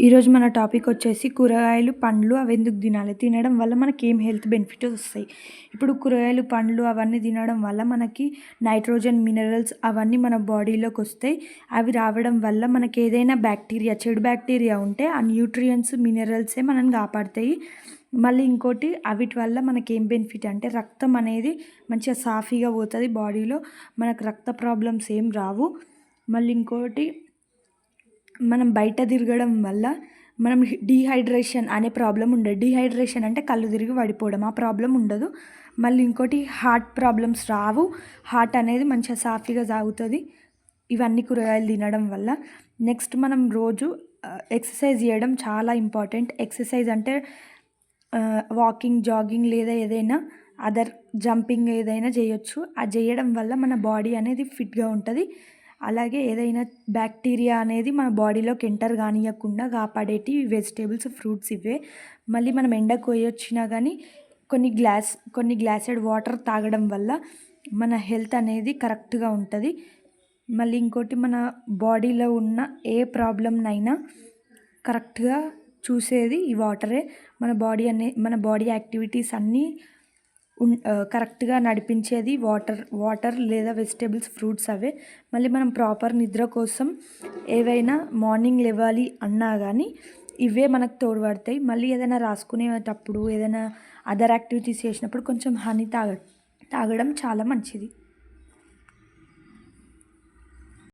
ఈరోజు మన టాపిక్ వచ్చేసి కూరగాయలు, పండ్లు అవి ఎందుకు తినాలి? తినడం వల్ల మనకేం హెల్త్ బెనిఫిట్స్ వస్తాయి. ఇప్పుడు కూరగాయలు, పండ్లు అవన్నీ తినడం వల్ల మనకి నైట్రోజన్, మినరల్స్ అవన్నీ మన బాడీలోకి వస్తాయి. అవి రావడం వల్ల మనకి ఏదైనా బ్యాక్టీరియా, చెడు బ్యాక్టీరియా ఉంటే ఆ న్యూట్రియంట్స్, మినరల్సే మనల్ని కాపాడతాయి. మళ్ళీ ఇంకోటి అవిటి వల్ల మనకేం బెనిఫిట్ అంటే రక్తం అనేది మంచిగా సాఫీగా పోతుంది బాడీలో. మనకు రక్త ప్రాబ్లమ్స్ ఏం రావు. మళ్ళీ ఇంకోటి మనం బయట తిరగడం వల్ల మనం డీహైడ్రేషన్ అనే ప్రాబ్లం ఉండదు. డీహైడ్రేషన్ అంటే కళ్ళు తిరిగి పడిపోవడం, ఆ ప్రాబ్లం ఉండదు. మళ్ళీ ఇంకోటి హార్ట్ ప్రాబ్లమ్స్ రావు. హార్ట్ అనేది మంచిగా సాఫీగా సాగుతుంది ఇవన్నీ కూరగాయలు తినడం వల్ల. నెక్స్ట్ మనం రోజు ఎక్సర్సైజ్ చేయడం చాలా ఇంపార్టెంట్. ఎక్సర్సైజ్ అంటే వాకింగ్, జాగింగ్ లేదా ఏదైనా అదర్ జంపింగ్ ఏదైనా చేయొచ్చు. అది చేయడం వల్ల మన బాడీ అనేది ఫిట్గా ఉంటుంది. అలాగే ఏదైనా బ్యాక్టీరియా అనేది మన బాడీలోకి ఎంటర్ కానియకుండా కాపాడేటి వెజిటేబుల్స్, ఫ్రూట్స్ ఇవే. మళ్ళీ మనం ఎండకు పోయొచ్చినా కానీ కొన్ని గ్లాసెడ్ వాటర్ తాగడం వల్ల మన హెల్త్ అనేది కరెక్ట్గా ఉంటుంది. మళ్ళీ ఇంకోటి మన బాడీలో ఉన్న ఏ ప్రాబ్లంనైనా కరెక్ట్గా చూసేది ఈ వాటరే. మన బాడీ యాక్టివిటీస్ అన్నీ కరెక్ట్గా నడిపించేది వాటర్ లేదా వెజిటేబుల్స్, ఫ్రూట్స్ అవే. మళ్ళీ మనం ప్రాపర్ నిద్ర కోసం ఏవైనా మార్నింగ్ లేవాలి అన్నా కానీ ఇవే మనకు తోడ్పడతాయి. మళ్ళీ ఏదైనా రాసుకునేటప్పుడు, ఏదైనా అదర్ యాక్టివిటీస్ చేసినప్పుడు కొంచెం హనీ తాగడం చాలా మంచిది.